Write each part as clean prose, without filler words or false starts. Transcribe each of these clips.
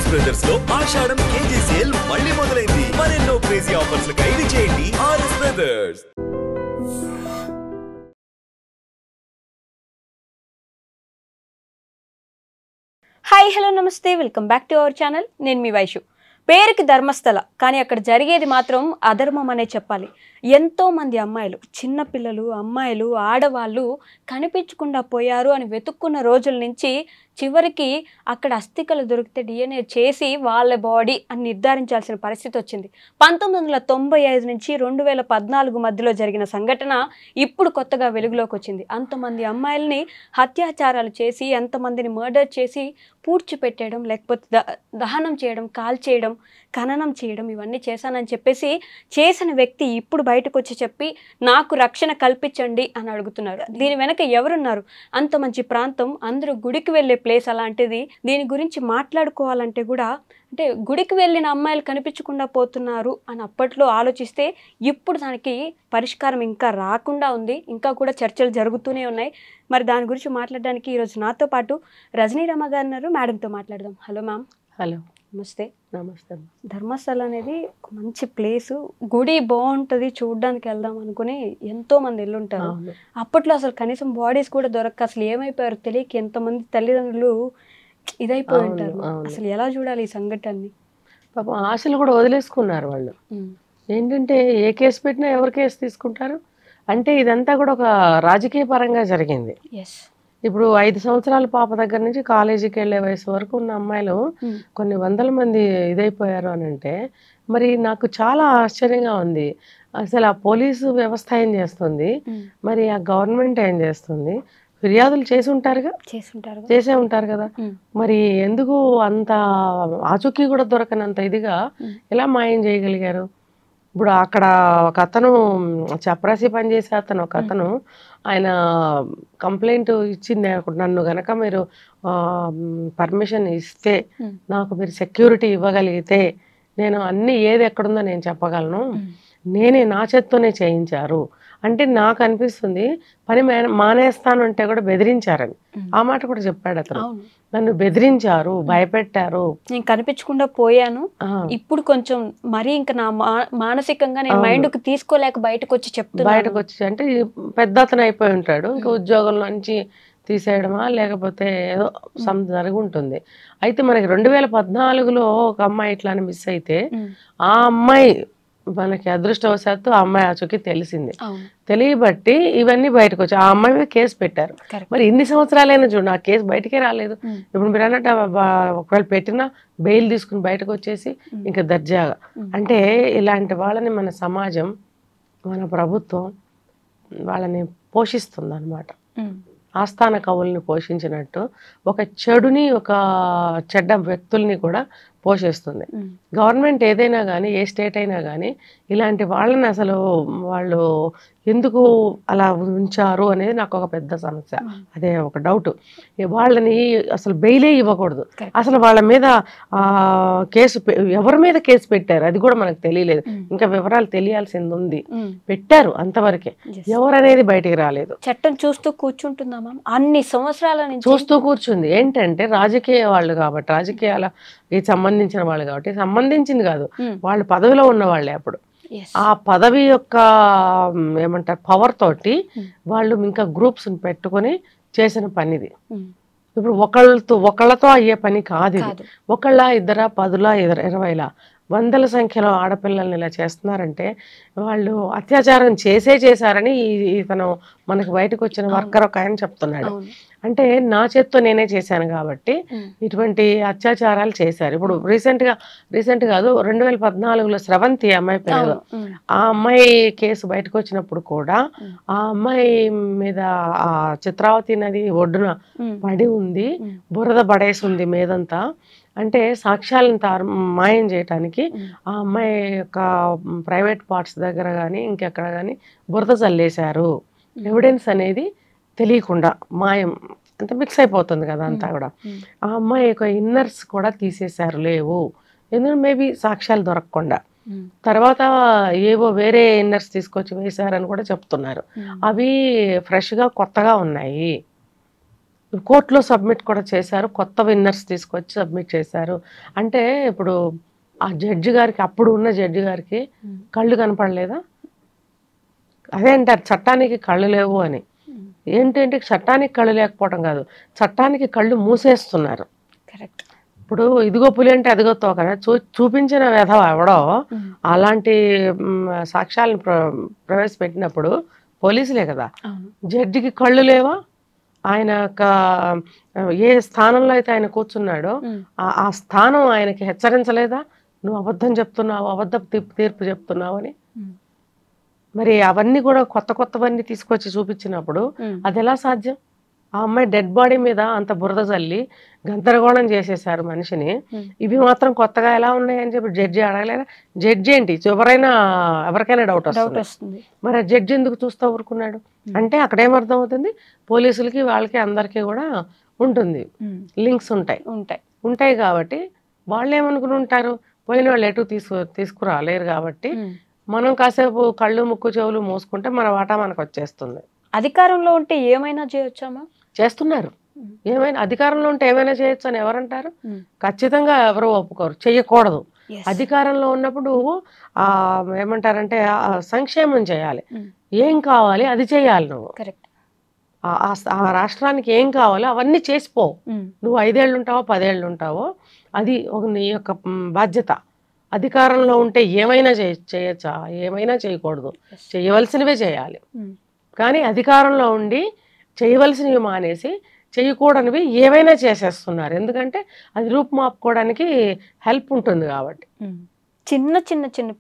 RS brothers లో ఆషాఢం KG sale మళ్ళీ మొదలైంది. మరెన్నో క్రేజీ ఆఫర్స్ ఖైదీ చేయండి ఆర్ఎస్ బ్రదర్స్. హాయ్ హలో నమస్తే, welcome back to our channel. నేను మీ వైషు. పేరుకి ధర్మస్థల, కానీ అక్కడ జరిగేది మాత్రం అధర్మం అనే చెప్పాలి. ఎంతోమంది అమ్మాయిలు, చిన్నపిల్లలు, అమ్మాయిలు, ఆడవాళ్ళు కనిపించకుండా పోయారు అని వెతుక్కున్న రోజుల నుంచి చివరికి అక్కడ అస్థికలు దొరికితే DNA చేసి వాళ్ళ బాడీ అని నిర్ధారించాల్సిన పరిస్థితి వచ్చింది. 1995 నుంచి 2014 మధ్యలో జరిగిన సంఘటన ఇప్పుడు కొత్తగా వెలుగులోకి వచ్చింది. అంతమంది అమ్మాయిల్ని హత్యాచారాలు చేసి, ఎంతమందిని మర్డర్ చేసి పూడ్చిపెట్టేయడం, లేకపోతే దహనం చేయడం, కాల్చేయడం, ఖననం చేయడం, ఇవన్నీ చేశానని చెప్పేసి చేసిన వ్యక్తి ఇప్పుడు బయటకు వచ్చి చెప్పి నాకు రక్షణ కల్పించండి అని అడుగుతున్నారు. దీని వెనక ఎవరున్నారు? అంత మంచి ప్రాంతం, అందరూ గుడికి వెళ్ళే ప్లేస్ అలాంటిది. దీని గురించి మాట్లాడుకోవాలంటే కూడా అంటే గుడికి వెళ్ళిన అమ్మాయిలు కనిపించకుండా పోతున్నారు అని అప్పట్లో ఆలోచిస్తే ఇప్పుడు దానికి పరిష్కారం ఇంకా రాకుండా ఉంది. ఇంకా కూడా చర్చలు జరుగుతూనే ఉన్నాయి. మరి దాని గురించి మాట్లాడడానికి ఈరోజు నాతో పాటు రజనీ రమ గారు ఉన్నారు. మేడంతో మాట్లాడదాం. Hello ma'am. హలో, నమస్తే. నమస్తే. ధర్మస్థల అనేది ఒక మంచి ప్లేసు, గుడి బాగుంటుంది, చూడడానికి వెళ్దాం అనుకుని ఎంతో మంది వెళ్ళుంటారు. అప్పట్లో అసలు కనీసం బాడీస్ కూడా దొరక్క అసలు ఏమైపోయారు తెలియక ఎంతమంది తల్లిదండ్రులు ఇదైపోయి ఉంటారు. అసలు ఎలా చూడాలి ఈ సంఘటనని? పాపం ఆశలు కూడా వదిలేసుకున్నారు వాళ్ళు. ఏంటంటే ఏ కేసు పెట్టినా ఎవరు కేసు తీసుకుంటారు అంటే ఇదంతా కూడా ఒక రాజకీయ పరంగా జరిగింది. ఇప్పుడు 5 సంవత్సరాల పాప దగ్గర నుంచి కాలేజీకి వెళ్ళే వయసు వరకు ఉన్న అమ్మాయిలు కొన్ని వందల మంది ఇదైపోయారు అని అంటే మరి నాకు చాలా ఆశ్చర్యంగా ఉంది. అసలు ఆ పోలీసు వ్యవస్థ ఏం చేస్తుంది, మరి ఆ గవర్నమెంట్ ఏం చేస్తుంది? ఫిర్యాదులు చేసే ఉంటారు కదా. మరి ఎందుకు అంత ఆచూకీ కూడా దొరకనంత ఇదిగా ఎలా మాయం చేయగలిగారు? ఇప్పుడు అక్కడ ఒక అతను చపరాసి పనిచేసే అతను, ఒక అతను ఆయన కంప్లైంట్ ఇచ్చింది, నన్ను గనక మీరు పర్మిషన్ ఇస్తే, నాకు మీరు సెక్యూరిటీ ఇవ్వగలిగితే నేను అన్ని ఏది ఎక్కడుందో నేను చెప్పగలను, నేనే నా చేత్తోనే చేయించారు అంటే నాకు అనిపిస్తుంది పని మానేస్తాను అంటే కూడా బెదిరించారని. ఆ మాట కూడా చెప్పాడు అతను. నన్ను బెదిరించారు, భయపెట్టారు, నేను కనిపించకుండా పోయాను, ఇప్పుడు కొంచెం మరీ ఇంకా నా మానసికంగా నేను మైండ్కి తీసుకోలేక బయటకు వచ్చి అంటే పెద్ద అతను అయిపోయి ఉంటాడు. ఇంకా ఉద్యోగంలో నుంచి తీసేయడమా లేకపోతే ఏదో జరిగి ఉంటుంది. అయితే మనకి 2014లో ఒక అమ్మాయి ఇట్లానే మిస్ అయితే ఆ అమ్మాయి మనకి అదృష్టవశాత్తు ఆ అమ్మాయి ఆచూకీ తెలిసింది. తెలియబట్టి ఇవన్నీ బయటకు వచ్చి ఆ అమ్మాయి మీద కేసు పెట్టారు. మరి ఇన్ని సంవత్సరాలైనా చూడండి, ఆ కేసు బయటకే రాలేదు. ఇప్పుడు మీరు అన్నట్టు ఒకవేళ పెట్టినా బెయిల్ తీసుకుని బయటకు వచ్చేసి ఇంకా దర్జాగా. అంటే ఇలాంటి వాళ్ళని మన సమాజం, మన ప్రభుత్వం వాళ్ళని పోషిస్తుంది అన్నమాట. ఆస్థాన కవుల్ని పోషించినట్టు ఒక చెడుని, ఒక చెడ్డ వ్యక్తుల్ని కూడా పోషిస్తుంది. గవర్నమెంట్ ఏదైనా కానీ, ఏ స్టేట్ అయినా కానీ ఇలాంటి వాళ్ళని అసలు వాళ్ళు ఎందుకు అలా ఉంచారు అనేది నాకు ఒక పెద్ద సమస్య. అదే ఒక డౌట్. వాళ్ళని అసలు బెయిలే ఇవ్వకూడదు. అసలు వాళ్ళ మీద ఎవరి మీద కేసు పెట్టారు అది కూడా మనకు తెలియలేదు. ఇంకా వివరాలు తెలియాల్సింది ఉంది. పెట్టారు అంతవరకే, ఎవరనేది బయటికి రాలేదు. చట్టం చూస్తూ కూర్చుంటుందా అన్ని సంవత్సరాల నుంచి? చూస్తూ కూర్చుంది. ఏంటంటే రాజకీయ వాళ్ళు కాబట్టి, రాజకీయాలకి సంబంధించిన వాళ్ళు కాబట్టి, సంబంధించింది కాదు, వాళ్ళు పదవిలో ఉన్న వాళ్ళే. అప్పుడు ఆ పదవి యొక్క ఏమంటారు పవర్ తోటి వాళ్ళు ఇంకా గ్రూప్స్ పెట్టుకొని చేసిన పనిది. ఇప్పుడు ఒకళ్ళతో అయ్యే పని కాదు. ఒకళ్ళ, ఇద్దరా, 10లా, 20లా, వందల సంఖ్యలో ఆడపిల్లల్ని ఇలా చేస్తున్నారంటే వాళ్ళు అత్యాచారం చేశారని ఇతను మనకు బయటకు వచ్చిన వర్కర్ ఒక ఆయన చెప్తున్నాడు. అంటే నా చేత్తో నేనే చేశాను కాబట్టి ఇటువంటి అత్యాచారాలు చేశారు. ఇప్పుడు రీసెంట్ కాదు, 2014లో స్రవంతి అమ్మాయి పేరు, ఆ అమ్మాయి కేసు బయటకు వచ్చినప్పుడు కూడా ఆ అమ్మాయి మీద ఆ చిత్రావతి నది ఒడ్డున పడి ఉంది, బురద పడేసి ఉంది మీదంతా. అంటే సాక్ష్యాలను మాయం చేయటానికి ఆ అమ్మాయి యొక్క ప్రైవేట్ పార్ట్స్ దగ్గర కానీ ఇంకెక్కడ కానీ బురద చల్లేశారు. ఎవిడెన్స్ అనేది తెలియకుండా మాయం అంటే మిక్స్ అయిపోతుంది కదా అంతా కూడా. ఆ అమ్మాయి యొక్క ఇన్నర్స్ కూడా తీసేశారు, లేవు. ఎందుకంటే మేబీ సాక్ష్యాలు దొరకకుండా. తర్వాత ఏవో వేరే ఇన్నర్స్ తీసుకొచ్చి వేశారని కూడా చెప్తున్నారు. అవి ఫ్రెష్గా కొత్తగా ఉన్నాయి. కోర్టులో సబ్మిట్ కూడా చేశారు, కొత్త విన్నర్స్ తీసుకొచ్చి సబ్మిట్ చేశారు. అంటే ఇప్పుడు ఆ జడ్జి గారికి, అప్పుడు ఉన్న జడ్జి గారికి కళ్ళు కనపడలేదా? అదే అంటారు చట్టానికి కళ్ళు లేవు అని. ఏంటంటే చట్టానికి కళ్ళు లేకపోవడం కాదు, చట్టానికి కళ్ళు మూసేస్తున్నారు. కరెక్ట్. ఇప్పుడు ఇదిగో పులి అంటే అదిగో తోక చూపించిన వెధవ ఎవడో అలాంటి సాక్ష్యాలను ప్రవేశపెట్టినప్పుడు పోలీసులే కదా. జడ్జికి కళ్ళు లేవా? ఆయన యొక్క ఏ స్థానంలో అయితే ఆయన కూర్చున్నాడో ఆ స్థానం ఆయనకి హెచ్చరించలేదా? నువ్వు అబద్ధం చెప్తున్నావు, అబద్ధపు తీర్పు చెప్తున్నావు అని. మరి అవన్నీ కూడా కొత్తవన్నీ తీసుకొచ్చి చూపించినప్పుడు అది ఎలా సాధ్యం? ఆ అమ్మాయి డెడ్ బాడీ మీద అంత బురద చల్లి గందరగోళం చేసేసారు మనిషిని. ఇవి మాత్రం కొత్తగా ఎలా ఉన్నాయని చెప్పి జడ్జి అడగలేదా? జడ్జి ఏంటి, ఎవరికైనా డౌట్ వస్తుంది. మరి ఆ జడ్జి ఎందుకు చూస్తూ ఊరుకున్నాడు? అంటే అక్కడ ఏమర్థం అవుతుంది, పోలీసులకి వాళ్ళకి అందరికీ కూడా ఉంటుంది, లింక్స్ ఉంటాయి కాబట్టి వాళ్ళు ఏమనుకుని ఉంటారు, పోయిన వాళ్ళు ఎటు తీసుకురాలేరు కాబట్టి మనం కాసేపు కళ్ళు ముక్కు చెవులు మూసుకుంటే మన వాటా మనకు వచ్చేస్తుంది. అధికారంలో ఉంటే ఏమైనా చేయొచ్చామా? చేస్తున్నారు. ఏమైనా అధికారంలో ఉంటే ఏమైనా చేయొచ్చు అని ఎవరంటారు? ఖచ్చితంగా ఎవరు ఒప్పుకోరు, చెయ్యకూడదు. అధికారంలో ఉన్నప్పుడు ఏమంటారంటే సంక్షేమం చేయాలి, ఏం కావాలి అది చేయాలి. నువ్వు ఆ రాష్ట్రానికి ఏం కావాలో అవన్నీ చేసిపో. నువ్వు 5 ఏళ్ళు ఉంటావో 10 ఏళ్ళు ఉంటావో అది నీ యొక్క బాధ్యత. అధికారంలో ఉంటే ఏమైనా చేయొచ్చా? ఏమైనా చేయకూడదు, చేయవలసినవే చేయాలి. కానీ అధికారంలో ఉండి చేయవలసినవి మానేసి చేయకూడనివి ఏవైనా చేసేస్తున్నారు. ఎందుకంటే అది రూపుమాపుకోవడానికి హెల్ప్ ఉంటుంది కాబట్టి. చిన్న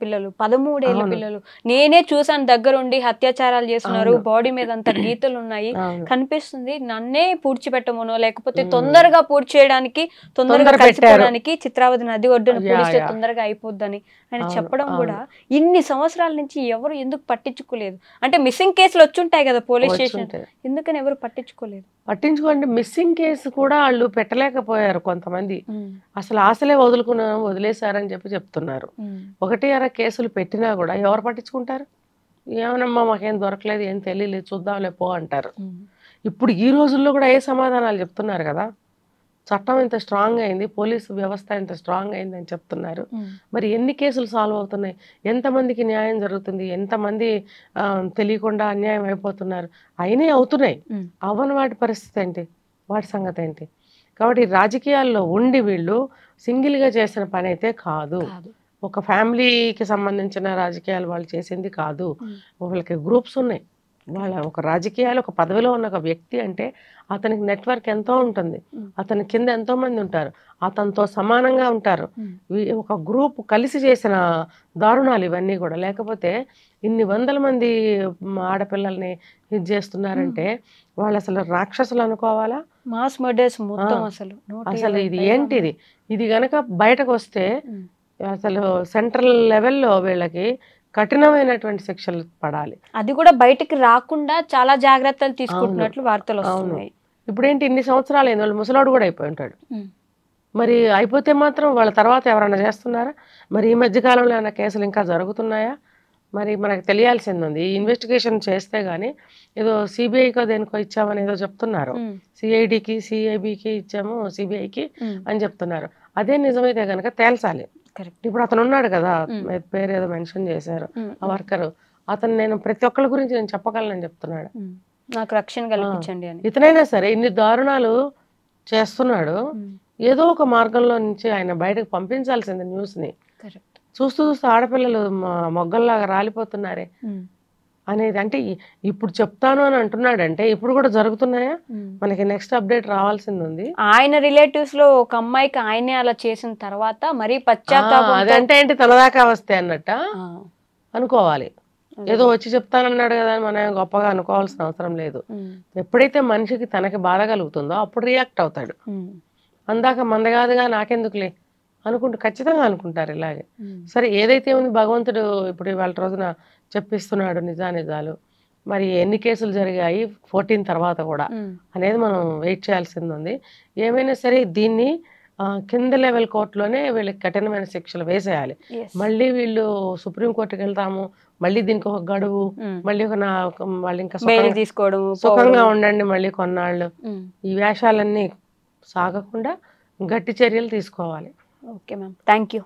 పిల్లలు, 13 ఏళ్ళ పిల్లలు, నేనే చూసాను దగ్గరుండి, అత్యాచారాలు చేస్తున్నారు, బాడీ మీద అంత గీతలు ఉన్నాయి, కనిపిస్తుంది. నన్నే పూడ్చిపెట్టమనో లేకపోతే తొందరగా పూడ్చి చేయడానికి, తొందరగా కలిసిపోవడానికి చిత్రావతి నది ఒడ్డున పూడిస్తే తొందరగా అయిపోద్దని ఆయన చెప్పడం కూడా ఇన్ని సంవత్సరాల నుంచి ఎవరు ఎందుకు పట్టించుకోలేదు? అంటే మిస్సింగ్ కేసులు వచ్చుంటాయి కదా పోలీస్ స్టేషన్, ఎందుకని ఎవరు పట్టించుకోండి. మిస్సింగ్ కేసు కూడా వాళ్ళు పెట్టలేకపోయారు కొంతమంది. అసలు ఆశలే వదిలేశారని చెప్తున్నారు. 1-2 కేసులు పెట్టినా కూడా ఎవరు పట్టించుకుంటారు? ఏమనమ్మా మాకేం దొరకలేదు, ఏం తెలియలేదు, చూద్దాంలే పో అంటారు. ఇప్పుడు ఈ రోజుల్లో కూడా ఏ సమాధానాలు చెప్తున్నారు కదా. చట్టం ఇంత స్ట్రాంగ్ అయింది, పోలీసు వ్యవస్థ ఇంత స్ట్రాంగ్ అయింది అని చెప్తున్నారు. మరి ఎన్ని కేసులు సాల్వ్ అవుతున్నాయి, ఎంతమందికి న్యాయం జరుగుతుంది, ఎంతమంది తెలియకుండా అన్యాయం అయిపోతున్నారు, అయినా అవుతున్నాయి. అవ్వని వాటి పరిస్థితి ఏంటి, వాటి సంగతి ఏంటి? కాబట్టి రాజకీయాల్లో ఉండి వీళ్ళు సింగిల్గా చేసిన పని అయితే కాదు. ఒక ఫ్యామిలీకి సంబంధించిన రాజకీయాలు వాళ్ళు చేసింది కాదు. వాళ్ళకి గ్రూప్స్ ఉన్నాయి. వాళ్ళ ఒక రాజకీయాలు, ఒక పదవిలో ఉన్న ఒక వ్యక్తి అంటే అతనికి నెట్వర్క్ ఎంతో ఉంటుంది, అతని కింద ఎంతో మంది ఉంటారు, అతనితో సమానంగా ఉంటారు. ఒక గ్రూప్ కలిసి చేసిన దారుణాలు ఇవన్నీ కూడా. లేకపోతే ఇన్ని 100 మంది ఆడపిల్లల్ని ఇది చేస్తున్నారంటే వాళ్ళు అసలు రాక్షసులు అనుకోవాలా? మాస్ మర్డర్స్ మొత్తం అసలు ఇది ఏంటిది? ఇది గనక బయటకు వస్తే అసలు సెంట్రల్ లెవెల్లో వీళ్ళకి కఠినమైనటువంటి శిక్షలు పడాలి. అది కూడా బయటికి రాకుండా చాలా జాగ్రత్తలు తీసుకుంటున్నట్లు వార్తలు వస్తున్నాయి. ఇప్పుడేంటి ఇన్ని సంవత్సరాలు అయింది, వాళ్ళు ముసలాడు కూడా అయిపోయి ఉంటాడు. మరి అయిపోతే మాత్రం వాళ్ళ తర్వాత ఎవరైనా చేస్తున్నారా? మరి ఈ మధ్యకాలంలో ఏమైనా కేసులు ఇంకా జరుగుతున్నాయా? మరి మనకు తెలియాల్సింది ఉంది. ఇన్వెస్టిగేషన్ చేస్తే గానీ ఏదో సిబిఐకో దేనికో ఇచ్చామని ఏదో చెప్తున్నారు. సిఐడికి సిఐబికి ఇచ్చాము, సిబిఐకి అని చెప్తున్నారు. అదే నిజమైతే కనుక తేల్చాలి. ఇప్పుడు అతను ఉన్నాడు కదా, పేరు ఏదో మెన్షన్ చేశారు, ఆ వర్కరు, అతను నేను ప్రతి ఒక్కరి గురించి నేను చెప్పగలనని చెప్తున్నాడు. నాకు రక్షణ కల్పించండి అని. ఇతనైనా సరే ఇన్ని దారుణాలు చేస్తున్నాడు, ఏదో ఒక మార్గంలో నుంచి ఆయన బయటకు పంపించాల్సింది న్యూస్ని. చూస్తూ ఆడపిల్లలు మొగ్గల్లాగా రాలిపోతున్నారే అనేది. అంటే ఇప్పుడు చెప్తాను అని అంటున్నాడంటే ఇప్పుడు కూడా జరుగుతున్నాయా? మనకి నెక్స్ట్ అప్డేట్ రావాల్సింది ఉంది. ఆయన రిలేటివ్స్ లో ఒక అమ్మాయికి ఆయనే అలా చేసిన తర్వాత మరి పశ్చాత్తాపం, అదంటే ఏంటి తలదాకా వస్తే అన్నట్ట అనుకోవాలి. ఏదో వచ్చి చెప్తానన్నాడు కదా అని మనం గొప్పగా అనుకోవాల్సిన అవసరం లేదు. ఎప్పుడైతే మనిషికి తనకి బాధ కలుగుతుందో అప్పుడు రియాక్ట్ అవుతాడు. అందాక మందగాదుగా నాకెందుకులే అనుకుంటూ ఖచ్చితంగా అనుకుంటారు ఇలాగే. సరే ఏదైతే ఉంది భగవంతుడు ఇప్పుడు ఇవాళ రోజున చెప్పిస్తున్నాడు నిజానిజాలు. మరి ఎన్ని కేసులు జరిగాయి 14 తర్వాత కూడా అనేది మనం వెయిట్ చేయాల్సింది ఉంది. ఏమైనా సరే దీన్ని కింద లెవెల్ కోర్టులోనే వీళ్ళకి కఠినమైన శిక్షలు వేసేయాలి. మళ్ళీ వీళ్ళు సుప్రీంకోర్టుకి వెళ్తాము, మళ్ళీ దీనికి ఒక గడువు, మళ్ళీ వాళ్ళు ఇంకా తీసుకోవడం, సుఖంగా ఉండండి మళ్ళీ కొన్నాళ్ళు, ఈ వేషాలన్నీ సాగకుండా గట్టి చర్యలు తీసుకోవాలి. Okay ma'am, thank you.